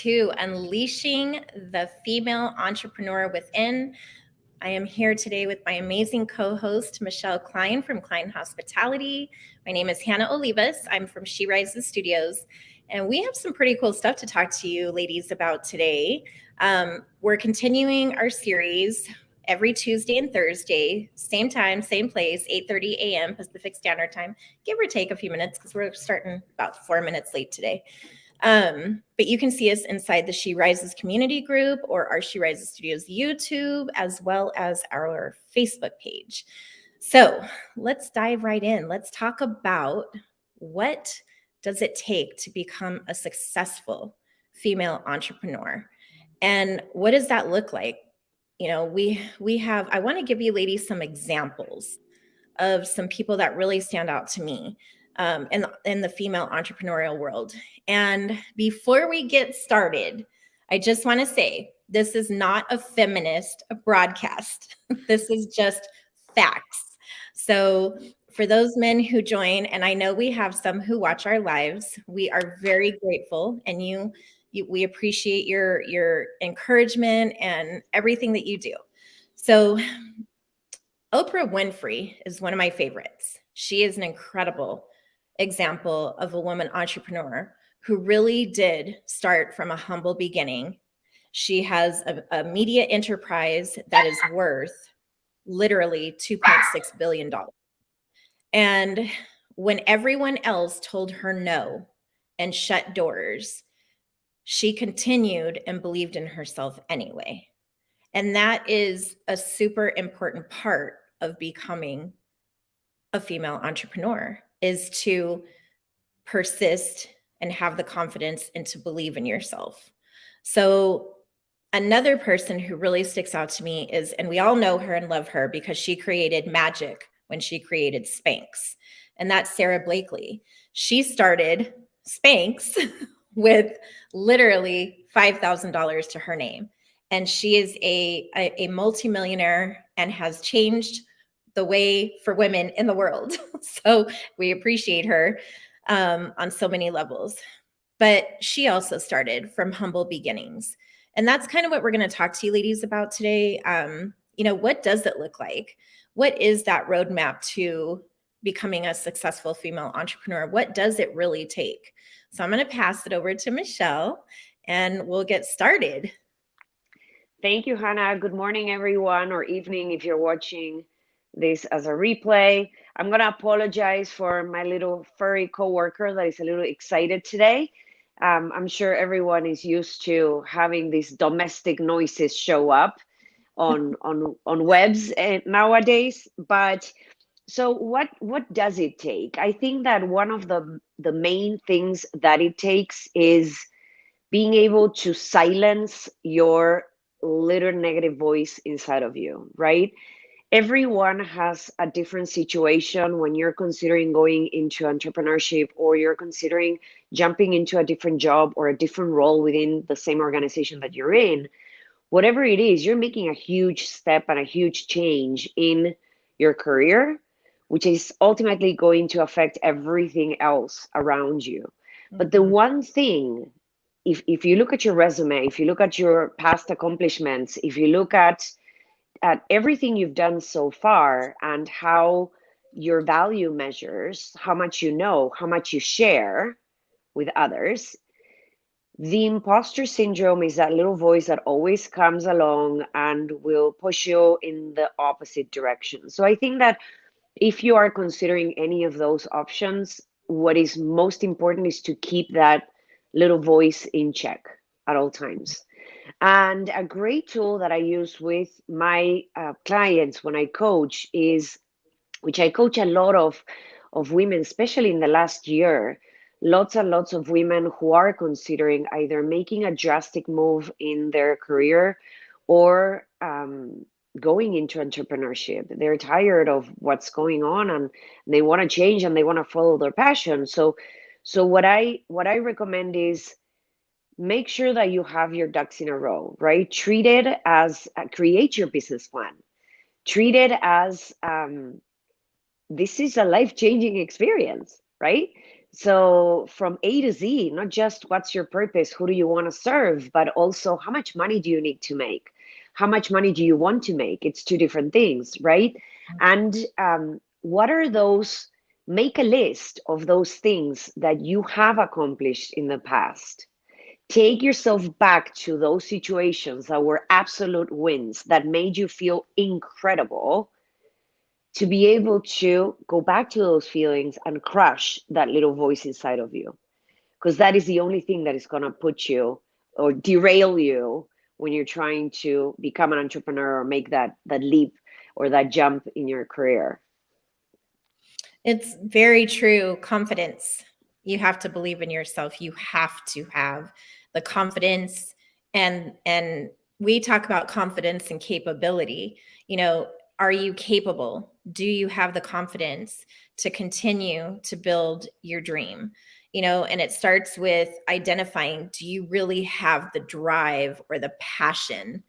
to Unleashing the Female Entrepreneur Within. I am here today with my amazing co-host, Michelle Klein from Klein Hospitality. My name is Hannah Olivas. I'm from She Rises Studios. And we have some pretty cool stuff to talk to you ladies about today. We're continuing our series every Tuesday and Thursday, same time, same place, 8:30 a.m. Pacific Standard Time, give or take a few minutes because we're starting about 4 minutes late today. But you can see us inside the She Rises community group or our She Rises Studios YouTube, as well as our Facebook page. So let's dive right in. Let's talk about what does it take to become a successful female entrepreneur, and what does that look like? You know, we have. I want to give you ladies some examples of some people that really stand out to me in the female entrepreneurial world. And before we get started, I just want to say this is not a feminist broadcast. This is just facts. So for those men who join, and I know we have some who watch our lives, we are very grateful, and we appreciate your encouragement and everything that you do. So Oprah Winfrey is one of my favorites. She is an incredible example of a woman entrepreneur who really did start from a humble beginning. She has a media enterprise that is worth literally $2.6 billion. And when everyone else told her no and shut doors, she continued and believed in herself anyway. And that is a super important part of becoming a female entrepreneur, is to persist and have the confidence and to believe in yourself. So another person who really sticks out to me is, and we all know her and love her because she created magic when she created Spanx, and that's Sarah Blakely. She started Spanx with literally $5,000 to her name. And she is a multimillionaire and has changed the way for women in the world. So we appreciate her on so many levels. But she also started from humble beginnings. And that's kind of what we're going to talk to you ladies about today. What does it look like? What is that roadmap to becoming a successful female entrepreneur? What does it really take? So I'm going to pass it over to Michelle and we'll get started. Thank you, Hannah. Good morning, everyone, or evening if you're watching this as a replay. I'm going to apologize for my little furry coworker that is a little excited today. I'm sure everyone is used to having these domestic noises show up on webs nowadays. But so what does it take? I think that one of the main things that it takes is being able to silence your little negative voice inside of you, right? Everyone has a different situation when you're considering going into entrepreneurship or you're considering jumping into a different job or a different role within the same organization that you're in. Whatever it is, you're making a huge step and a huge change in your career, which is ultimately going to affect everything else around you. But the one thing, if you look at your resume, if you look at your past accomplishments, if you look at everything you've done so far and how your value measures, how much you know, how much you share with others, the imposter syndrome is that little voice that always comes along and will push you in the opposite direction. So I think that if you are considering any of those options, what is most important is to keep that little voice in check at all times. And a great tool that I use with my clients when I coach is, which I coach a lot of women, especially in the last year, lots and lots of women who are considering either making a drastic move in their career or going into entrepreneurship. They're tired of what's going on and they want to change and they want to follow their passion. So what I recommend is make sure that you have your ducks in a row, right? Treat it as create your business plan. Treat it as this is a life-changing experience, right? So from A to Z, not just what's your purpose, who do you want to serve, but also how much money do you need to make? How much money do you want to make? It's two different things, right? And what are those? Make a list of those things that you have accomplished in the past. Take yourself back to those situations that were absolute wins that made you feel incredible, to be able to go back to those feelings and crush that little voice inside of you, because that is the only thing that is going to put you or derail you when you're trying to become an entrepreneur or make that leap or that jump in your career. It's very true. Confidence. You have to believe in yourself. You have to have the confidence, and we talk about confidence and capability. You know, are you capable? Do you have the confidence to continue to build your dream? You know, and it starts with identifying, do you really have the drive or the passion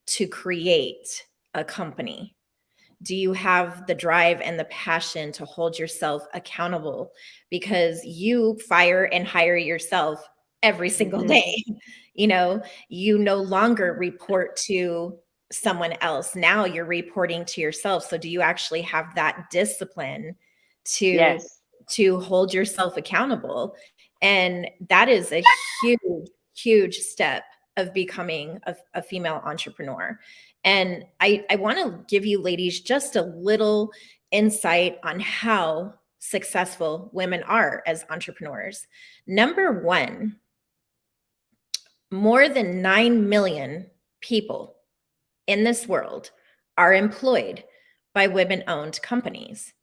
to create a company? Do you have the drive and the passion to hold yourself accountable? Because you fire and hire yourself every single Hmm. day. You know, you no longer report to someone else. Now you're reporting to yourself. So do you actually have that discipline to Yes. hold yourself accountable? And that is a huge, huge step of becoming a female entrepreneur. And I want to give you ladies just a little insight on how successful women are as entrepreneurs. Number one, more than 9 million people in this world are employed by women owned companies.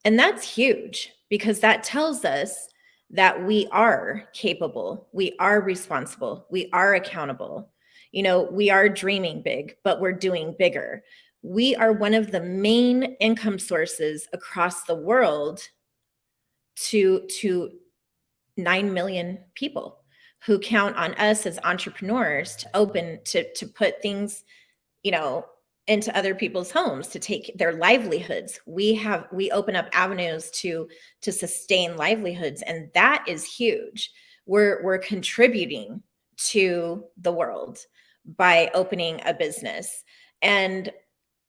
And that's huge because that tells us that we are capable, we are responsible, we are accountable. You know, we are dreaming big, but we're doing bigger. We are one of the main income sources across the world to 9 million people who count on us as entrepreneurs to open to put things, you know, into other people's homes, to take their livelihoods. We open up avenues to sustain livelihoods, and that is huge. We're contributing to the world by opening a business. And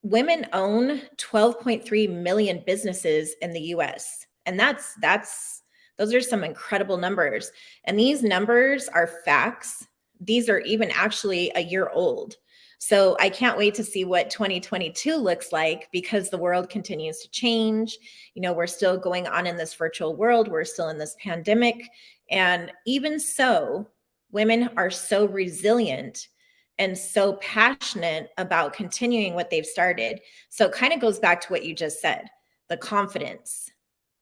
women own 12.3 million businesses in the US. And that's those are some incredible numbers. And these numbers are facts. These are even actually a year old. So I can't wait to see what 2022 looks like, because the world continues to change. You know, we're still going on in this virtual world, we're still in this pandemic. And even so, women are so resilient and so passionate about continuing what they've started. So it kind of goes back to what you just said, the confidence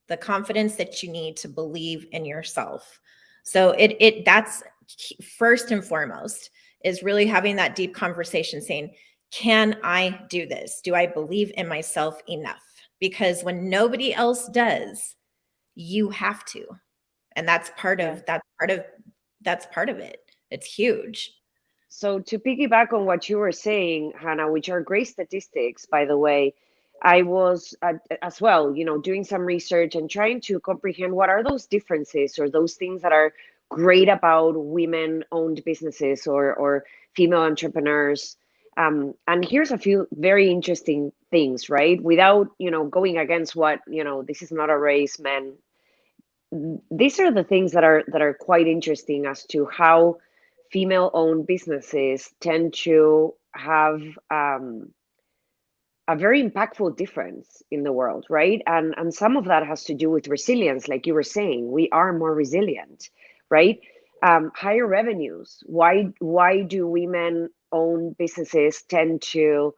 that you need to believe in yourself. So that's first and foremost, is really having that deep conversation saying, can I do this? Do I believe in myself enough? Because when nobody else does, you have to. And Yeah. that's part of it. It's huge. So to piggyback on what you were saying, Hannah, which are great statistics, by the way, I was as well, doing some research and trying to comprehend what are those differences or those things that are great about women-owned businesses or female entrepreneurs. And here's a few very interesting things, right? Without, going against what, this is not a race, men. These are the things that are quite interesting as to how female-owned businesses tend to have a very impactful difference in the world, right? And some of that has to do with resilience, like you were saying. We are more resilient, right? Higher revenues. Why do women-owned businesses tend to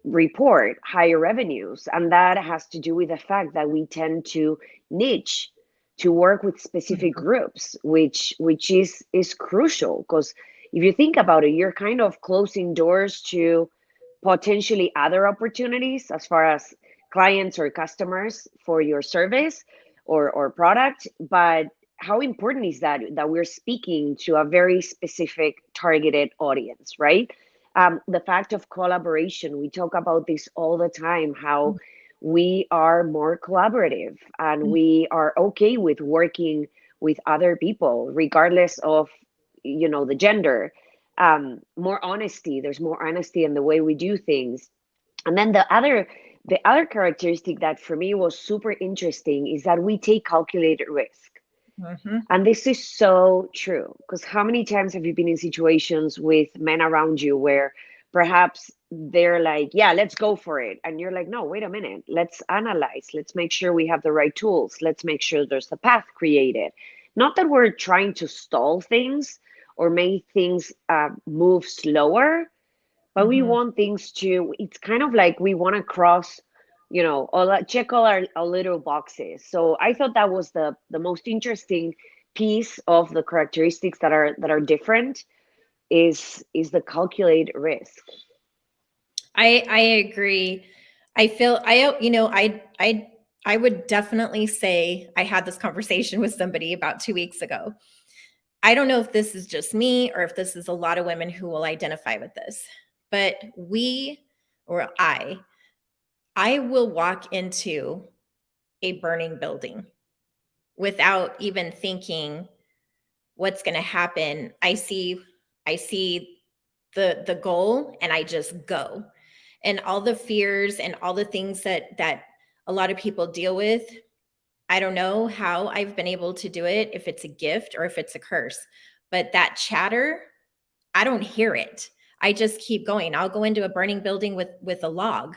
report higher revenues? And that has to do with the fact that we tend to niche, to work with specific groups, which is crucial, because if you think about it, you're kind of closing doors to potentially other opportunities as far as clients or customers for your service or product. But how important is that we're speaking to a very specific targeted audience, right? The fact of collaboration, we talk about this all the time, how we are more collaborative and we are okay with working with other people, regardless of, the gender. More honesty. There's more honesty in the way we do things. And then the other characteristic that for me was super interesting is that we take calculated risk. Mhm. And this is so true, because how many times have you been in situations with men around you where perhaps they're like, yeah, let's go for it. And you're like, no, wait a minute. Let's analyze. Let's make sure we have the right tools. Let's make sure there's a path created. Not that we're trying to stall things or make things move slower, but we Mhm. want things to, it's kind of like we want to cross, check all our little boxes. So I thought that was the most interesting piece of the characteristics that are different, is the calculate risk. I agree. I feel I would definitely say I had this conversation with somebody about 2 weeks ago. I don't know if this is just me or if this is a lot of women who will identify with this, but I will walk into a burning building without even thinking what's going to happen. I see the goal and I just go. And all the fears and all the things that a lot of people deal with, I don't know how I've been able to do it, if it's a gift or if it's a curse. But that chatter, I don't hear it. I just keep going. I'll go into a burning building with a log,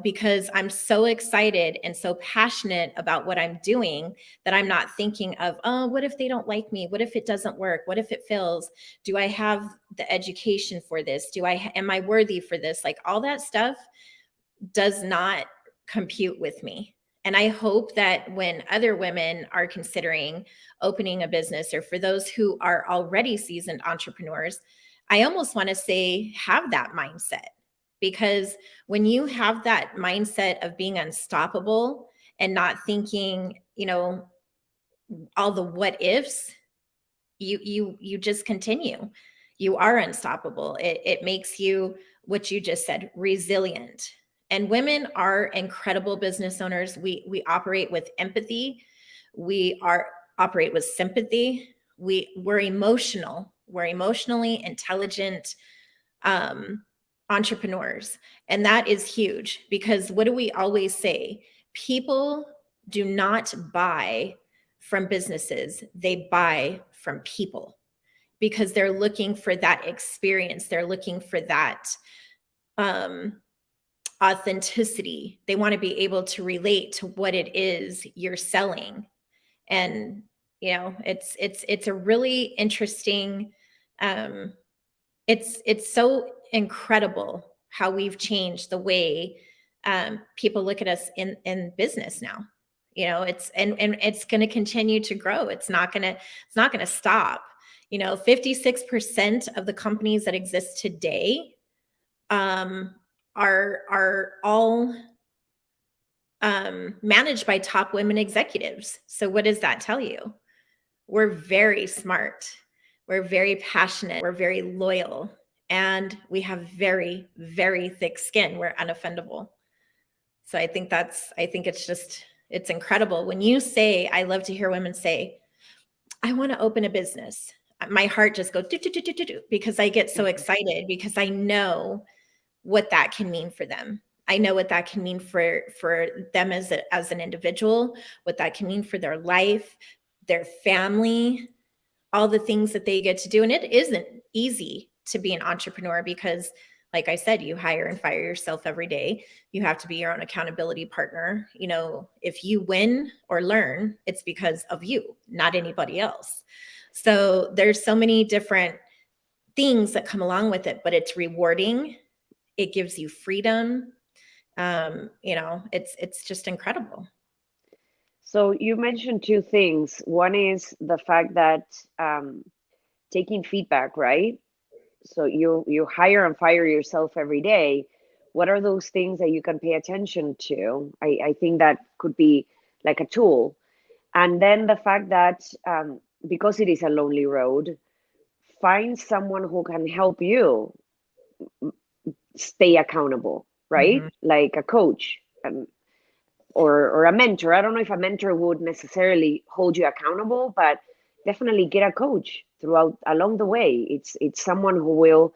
because I'm so excited and so passionate about what I'm doing that I'm not thinking of, oh, what if they don't like me? What if it doesn't work? What if it fails? Do I have the education for this? Am I worthy for this? Like all that stuff does not compute with me. And I hope that when other women are considering opening a business, or for those who are already seasoned entrepreneurs, I almost want to say have that mindset. Because when you have that mindset of being unstoppable and not thinking, all the what ifs, you just continue. You are unstoppable. It makes you, what you just said, resilient. And women are incredible business owners. We operate with empathy. We operate with sympathy. We're emotional. We're emotionally intelligent um, entrepreneurs, and that is huge. Because what do we always say? People do not buy from businesses; they buy from people, because they're looking for that experience. They're looking for that um, authenticity. They want to be able to relate to what it is you're selling. And it's a really interesting. Um, it's so incredible how we've changed the way people look at us in business now. It's and it's going to continue to grow. It's not going to stop. 56% of the companies that exist today um, are all managed by top women executives. So what does that tell you? We're very smart. We're very passionate. We're very loyal. And we have very, very thick skin. We're unoffendable. So it's incredible. When you say, I love to hear women say, I want to open a business. My heart just goes do, do, do, do, do, do, because I get so Mhm. excited, because I know what that can mean for them. I know what that can mean for them as an individual, what that can mean for their life, their family, all the things that they get to do. And it isn't easy to be an entrepreneur because, like I said, you hire and fire yourself every day. You have to be your own accountability partner. If you win or learn, it's because of you, not anybody else. So there's so many different things that come along with it, but it's rewarding. It gives you freedom. It's just incredible. So you mentioned two things. One is the fact that um, taking feedback, right? So you hire and fire yourself every day. What are those things that you can pay attention to? I think that could be like a tool. And then the fact that because it is a lonely road, find someone who can help you stay accountable, right? Mhm. Like a coach. or a mentor. I don't know if a mentor would necessarily hold you accountable, but definitely get a coach throughout along the way. It's someone who will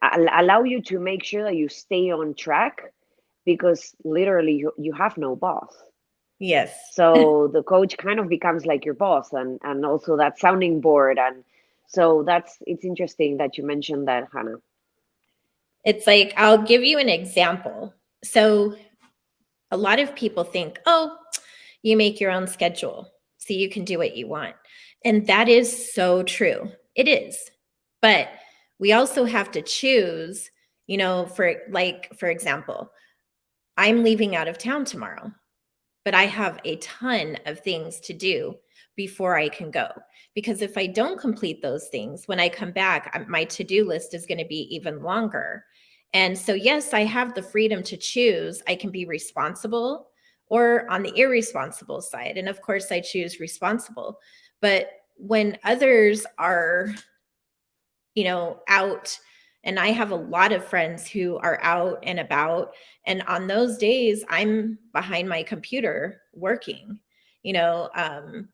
allow you to make sure that you stay on track, because literally you have no boss. Yes. So the coach kind of becomes like your boss, and also that sounding board. And so it's interesting that you mentioned that, Hannah. It's like, I'll give you an example. So a lot of people think, oh, you make your own schedule so you can do what you want. And that is so true. It is. But we also have to choose, for example, I'm leaving out of town tomorrow, but I have a ton of things to do before I can go. Because if I don't complete those things, when I come back, my to do list is going to be even longer. And so, yes, I have the freedom to choose. I can be responsible or on the irresponsible side. And of course, I choose responsible. But when others are, out, and I have a lot of friends who are out and about, and on those days I'm behind my computer working. you know um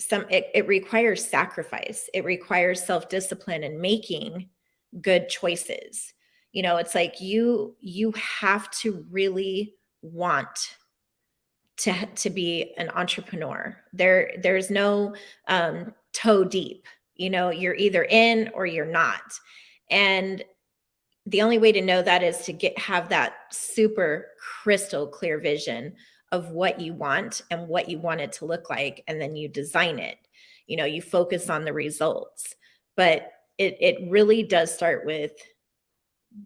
it requires sacrifice, it requires self-discipline and making good choices. It's like you have to really want to be an entrepreneur. There's no toe deep. You're either in or you're not. And the only way to know that is to have that super crystal clear vision of what you want and what you want it to look like, and then you design it. You focus on the results, but it really does start with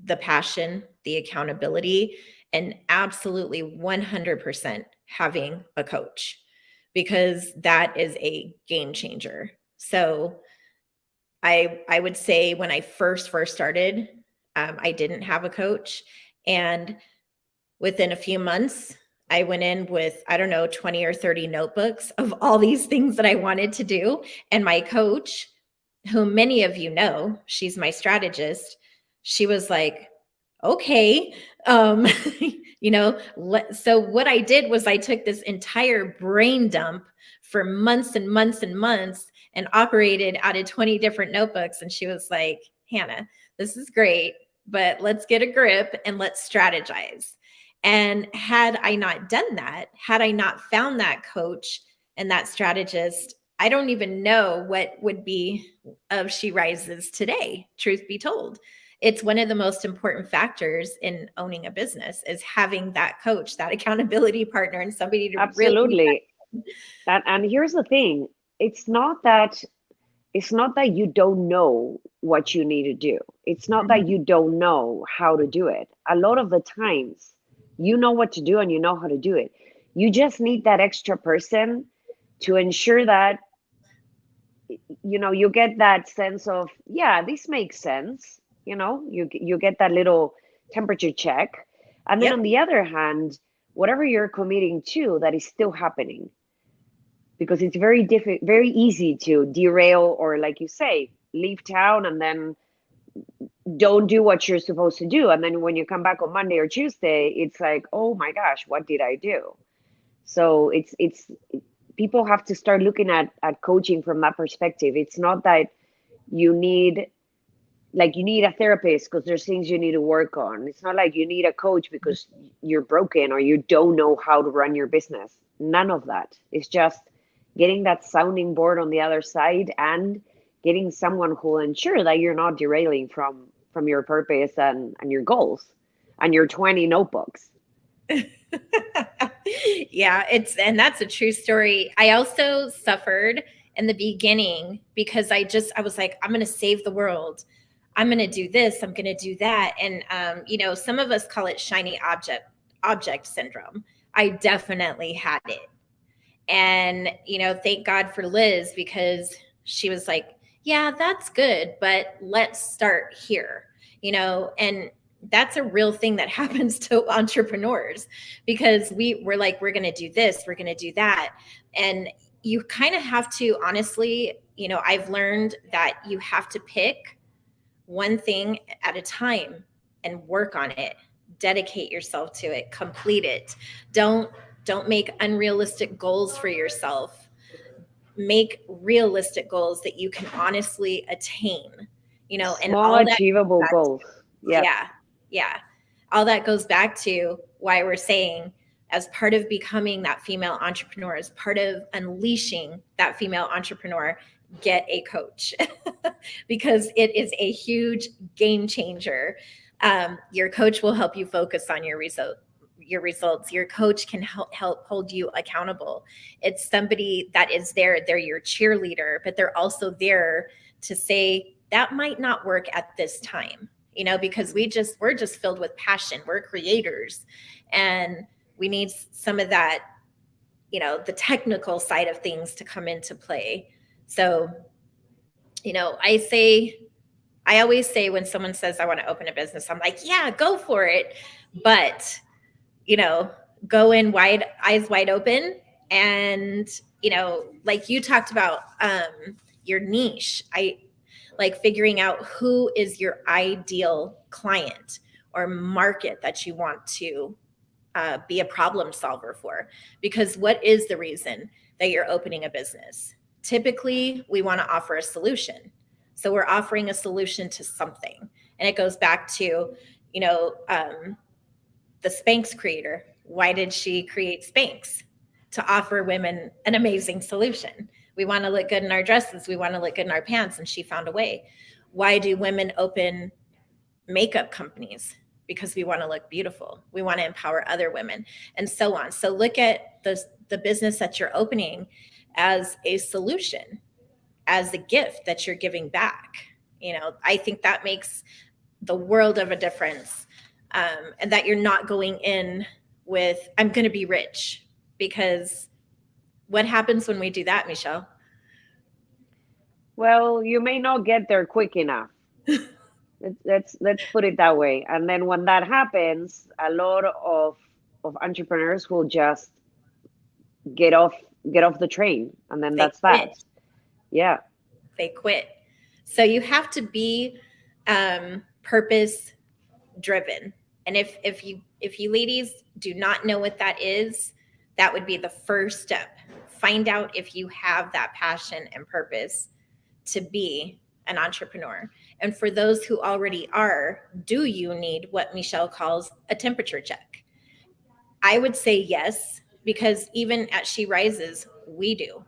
the passion, the accountability, and absolutely 100% having a coach, because that is a game changer. So I would say when I first started, I didn't have a coach, and within a few months, I went in with, I don't know, 20 or 30 notebooks of all these things that I wanted to do. And my coach, whom many of you know, she's my strategist, she was like, okay. Um, so what I did was I took this entire brain dump for months and months and months and operated out of 20 different notebooks. And she was like, Hannah, this is great, but let's get a grip and let's strategize. And had I not done that, had I not found that coach and that strategist, I don't even know what would be of She Rises today, truth be told. It's one of the most important factors in owning a business, is having that coach, that accountability partner, and somebody to really. Absolutely. And here's the thing, it's not that you don't know what you need to do. It's not that you don't know how to do it. A lot of the times, you know what to do and you know how to do it. You just need that extra person to ensure that you get that sense of, yeah, this makes sense. You get that little temperature check. And then on Yep. the other hand, whatever you're committing to, that is still happening, because it's very easy to derail, or like you say, leave town and then don't do what you're supposed to do, and then when you come back on Monday or Tuesday, it's like, oh my gosh, what did I do? So it's people have to start looking at coaching from that perspective. It's not that you need you need a therapist because there's things you need to work on. It's not like you need a coach because you're broken or you don't know how to run your business. None of that. It's just getting that sounding board on the other side, and getting someone who will ensure that you're not derailing from your purpose and your goals and your 20 notebooks. Yeah, and that's a true story. I also suffered in the beginning because I was like, I'm going to save the world. I'm going to do this, I'm going to do that. And some of us call it shiny object syndrome. I definitely had it. And thank God for Liz, because she was like, yeah, that's good, but let's start here. And that's a real thing that happens to entrepreneurs, because we're like, we're going to do this, we're going to do that. And you kind of have to, honestly, I've learned that you have to pick one thing at a time and work on it, dedicate yourself to it, complete it. Don't Don't make unrealistic goals for yourself. Make realistic goals that you can honestly attain, and Small all that achievable back to, goals. Yep. yeah, yeah. All that goes back to why we're saying, as part of becoming that female entrepreneur, as part of unleashing that female entrepreneur, get a coach because it is a huge game changer. Your coach will help you focus on your results. Your coach can help hold you accountable. It's somebody that is there. They're your cheerleader, but they're also there to say that might not work at this time, because we're just filled with passion. We're creators, and we need some of that, the technical side of things to come into play. So, I always say, when someone says I want to open a business, I'm like, yeah, go for it. But, you know, go in wide, eyes wide open. And, like you talked about, your niche. I like figuring out who is your ideal client or market that you want to be a problem solver for. Because what is the reason that you're opening a business? Typically, we want to offer a solution. So we're offering a solution to something. And it goes back to, you know, um, the Spanx creator. Why did she create Spanx? To offer women an amazing solution. We want to look good in our dresses. We want to look good in our pants. And she found a way. Why do women open makeup companies? Because we want to look beautiful. We want to empower other women, and so on. So look at the business that you're opening as a solution, as a gift that you're giving back. I think that makes the world of a difference. And that you're not going in with, I'm going to be rich. Because what happens when we do that, Michelle? Well, you may not get there quick enough. Let's put it that way. And then when that happens, a lot of entrepreneurs will just get off get off the train, and then They that's that. quit. Yeah. They quit. So you have to be purpose driven. And if you ladies do not know what that is, that would be the first step. Find out if you have that passion and purpose to be an entrepreneur. And for those who already are, do you need what Michelle calls a temperature check? I would say yes, because even at She Rises, we do,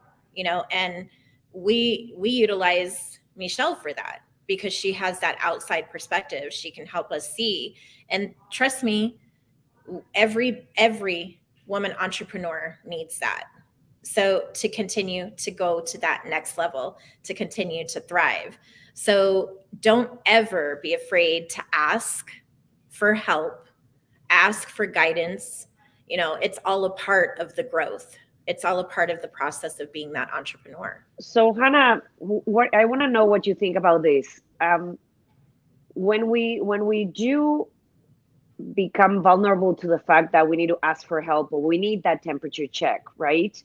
and we utilize Michelle for that, because she has that outside perspective. She can help us see. And trust me, every woman entrepreneur needs that. So to continue to go to that next level, to continue to thrive. So don't ever be afraid to ask for help, ask for guidance. It's all a part of the growth. It's all a part of the process of being that entrepreneur. So Hannah, what I want to know what you think about this. When we do become vulnerable to the fact that we need to ask for help or we need that temperature check, right?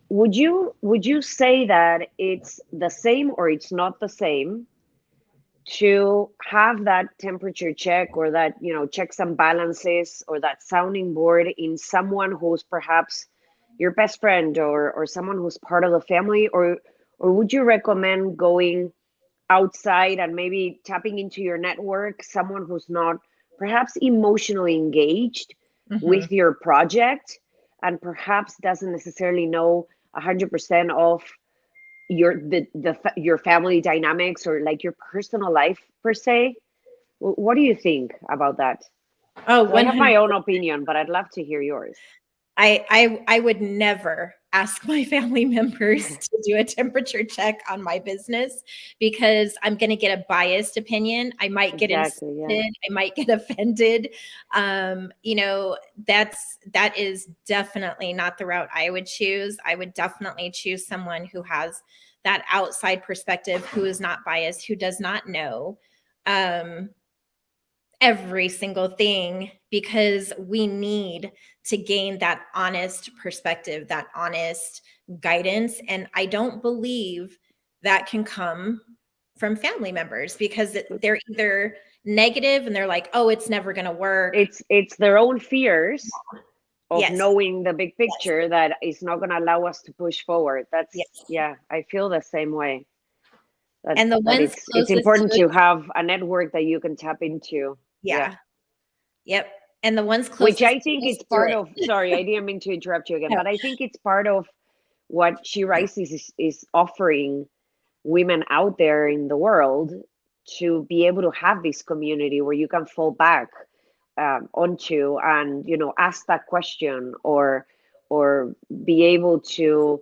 Would you say that it's the same or it's not the same to have that temperature check, or that, checks and balances, or that sounding board in someone who's perhaps your best friend, or someone who's part of the family, or would you recommend going outside and maybe tapping into your network, someone who's not perhaps emotionally engaged Mm-hmm. with your project, and perhaps doesn't necessarily know 100% of your family dynamics, or like your personal life per se? What do you think about that? Oh, Because I have 100. my own opinion, but I'd love to hear yours. I would never ask my family members to do a temperature check on my business, because I'm going to get a biased opinion. I might get Exactly, insulted. yeah. I might get offended. That is definitely not the route I would choose. I would definitely choose someone who has that outside perspective, who is not biased, who does not know. Um, every single thing, because we need to gain that honest perspective, that honest guidance. And I don't believe that can come from family members, because they're either negative and they're like, oh, it's never going to work. It's their own fears, of Yes. knowing the big Yes. picture that is not going to allow us to push forward. That's, Yes. yeah, I feel the same way. That And the that ones it's closest important to to us, have a network that you can tap into. Yeah. yeah. Yep. And the ones Which closest I to think us it's do part it. of, sorry, I didn't mean to interrupt you again, No. but I think it's part of what She Rises is offering women out there in the world to be able to have this community where you can fall back onto and ask that question, or be able to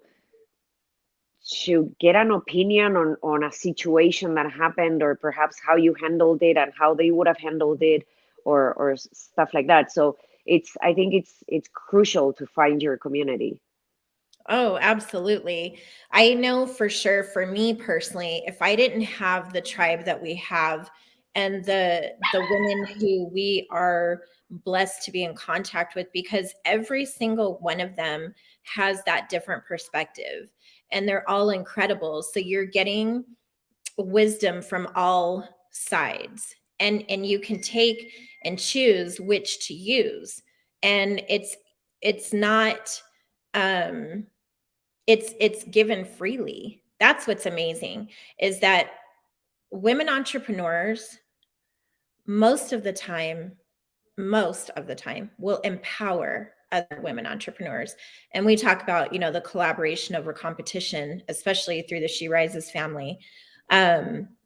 get an opinion on a situation that happened, or perhaps how you handled it and how they would have handled it, or stuff like that. So I think it's crucial to find your community. Oh, absolutely. I know for sure for me personally, if I didn't have the tribe that we have and the women who we are blessed to be in contact with, because every single one of them has that different perspective and they're all incredible. So you're getting wisdom from all sides, and you can take and choose which to use. And it's not um it's given freely. That's what's amazing, is that women entrepreneurs most of the time most of the time will empower other women entrepreneurs. And we talk about, the collaboration over competition, especially through the She Rises family,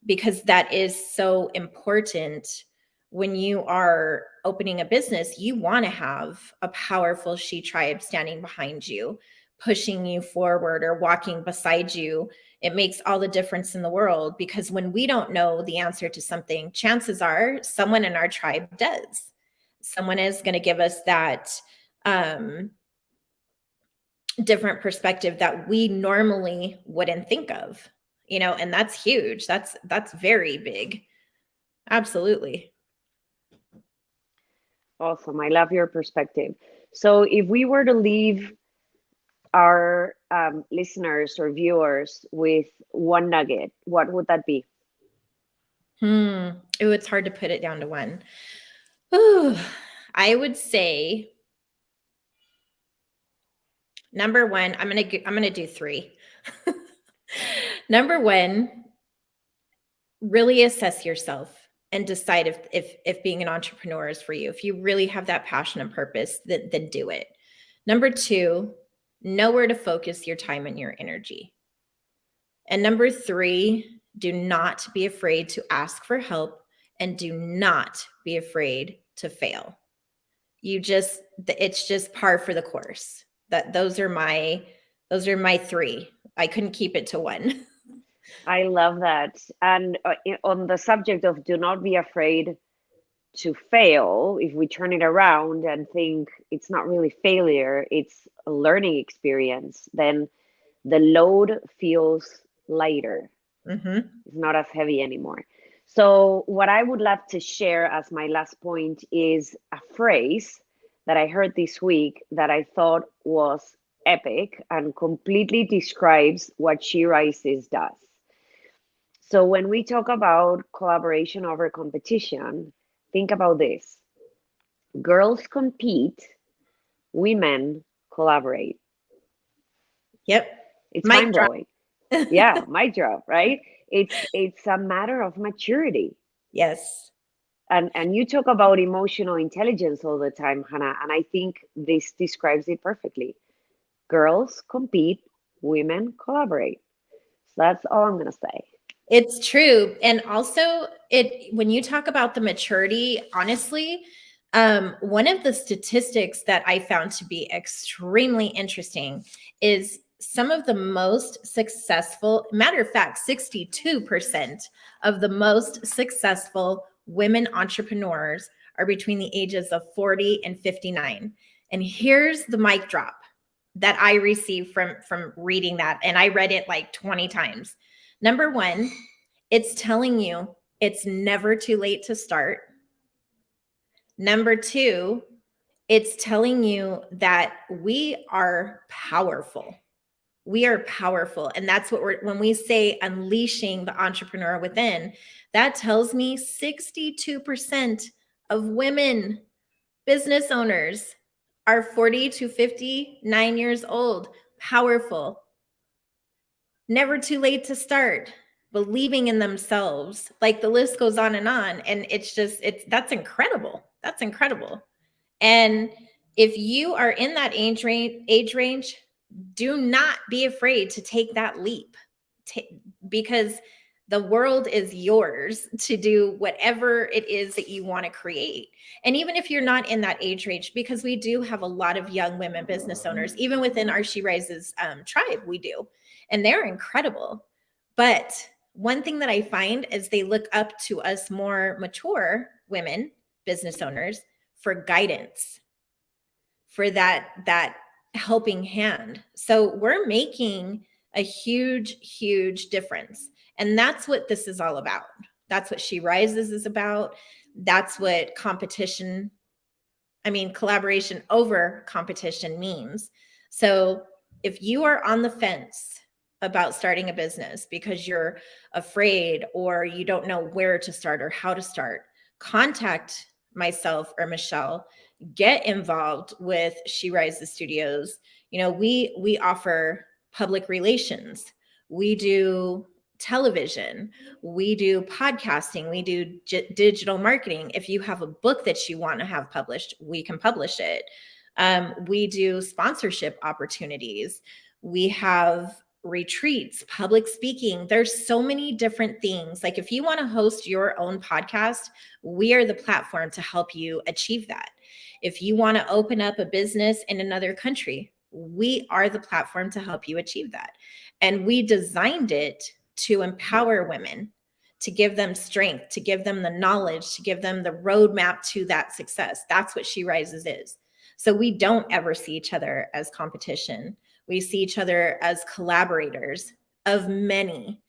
because that is so important. When you are opening a business, you want to have a powerful She tribe standing behind you, pushing you forward or walking beside you. It makes all the difference in the world, because when we don't know the answer to something, chances are someone in our tribe does. Someone is going to give us that um, different perspective that we normally wouldn't think of, and that's huge. That's very big. Absolutely. Awesome. I love your perspective. So if we were to leave our listeners or viewers with one nugget, what would that be? Oh, it's hard to put it down to one. Ooh, I would say number one. I'm gonna do three. Number one, really assess yourself and decide if being an entrepreneur is for you. If you really have that passion and purpose, then do it. Number two, know where to focus your time and your energy. And number three, do not be afraid to ask for help, and do not be afraid to fail. It's just par for the course. Those are my three. I couldn't keep it to one. I love that. And on the subject of do not be afraid to fail, if we turn it around and think it's not really failure, it's a learning experience, then the load feels lighter. Hmm. It's not as heavy anymore. So, what I would love to share as my last point is a phrase that I heard this week that I thought was epic and completely describes what She Rises does. So, when we talk about collaboration over competition, think about this: girls compete, women collaborate. Yep. It's Mic mind drop. blowing. Yeah, my job, right? It's a matter of maturity. Yes. And you talk about emotional intelligence all the time, Hannah, and I think this describes it perfectly. Girls compete, women collaborate. So that's all I'm gonna say. It's true. And also, when you talk about the maturity, honestly, one of the statistics that I found to be extremely interesting is some of the most successful, matter of fact, 62% of the most successful women entrepreneurs are between the ages of 40 and 59. And here's the mic drop that I received from reading that, and I read it like 20 times. Number one, it's telling you it's never too late to start. Number two, it's telling you that we are powerful. We are powerful. And that's what when we say unleashing the entrepreneur within, that tells me 62% of women business owners are 40 to 59 years old, powerful, never too late to start, believing in themselves. Like the list goes on. And that's incredible. That's incredible. And if you are in that age range, do not be afraid to take that leap, because the world is yours to do whatever it is that you want to create. And even if you're not in that age range, because we do have a lot of young women business owners, even within our She Rises tribe, we do, and they're incredible. But one thing that I find is they look up to us more mature women business owners for guidance, for that helping hand. So we're making a huge difference. And that's what this is all about. That's what She Rises is about. That's what collaboration over competition means. So if you are on the fence about starting a business because you're afraid or you don't know where to start or how to start, contact myself or Michelle. Get involved with She Rises Studios. We offer public relations. We do television. We do podcasting. We do digital marketing. If you have a book that you want to have published, we can publish it. We do sponsorship opportunities. We have retreats, public speaking. There's so many different things. Like if you want to host your own podcast, we are the platform to help you achieve that. If you want to open up a business in another country, we are the platform to help you achieve that. And we designed it to empower women, to give them strength, to give them the knowledge, to give them the roadmap to that success. That's what She Rises is. So we don't ever see each other as competition. We see each other as collaborators of many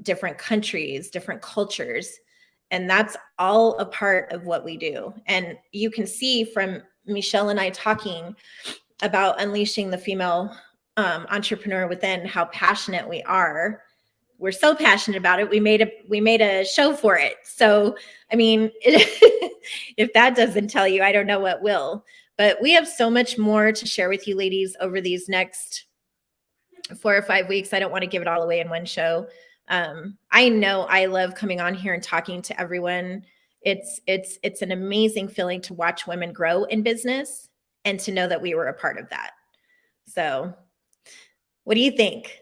different countries, different cultures. And that's all a part of what we do. And you can see from Michelle and I talking about unleashing the female entrepreneur within how passionate we are. We're so passionate about it. We made a show for it. So, if that doesn't tell you, I don't know what will. But we have so much more to share with you ladies over these next 4 or 5 weeks. I don't want to give it all away in one show. I know I love coming on here and talking to everyone. It's an amazing feeling to watch women grow in business and to know that we were a part of that. So, what do you think?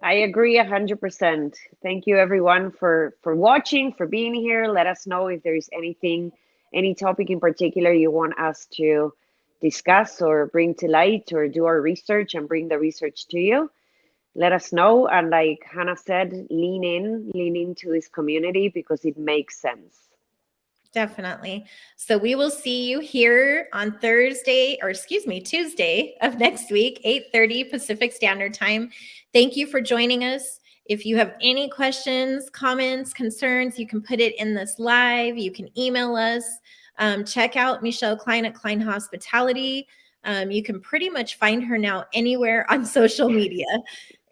I agree 100%. Thank you everyone for watching, for being here. Let us know if there's any topic in particular you want us to discuss or bring to light, or do our research and bring the research to you. Let us know. And like Hannah said, lean into this community because it makes sense. Definitely. So we will see you here on Tuesday of next week, 8:30 Pacific Standard Time. Thank you for joining us. If you have any questions, comments, concerns, you can put it in this live. You can email us. Check out Michelle Klein at Klein Hospitality. You can pretty much find her now anywhere on social media.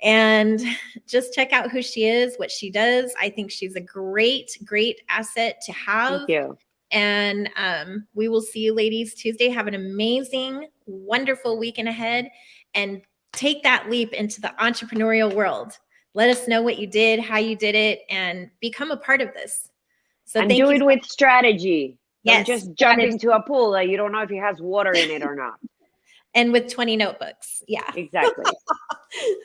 And just check out who she is, what she does. I think she's a great asset to have. Thank you. And we will see you ladies Tuesday. Have an amazing, wonderful weekend ahead, and take that leap into the entrepreneurial world. Let us know what you did, how you did it, and become a part of this. So and do it with strategy. Yes, don't just jump into a pool that you don't know if it has water in it or not. And with 20 notebooks. Yeah. Exactly.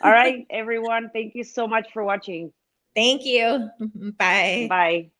All right, everyone. Thank you so much for watching. Thank you. Bye. Bye.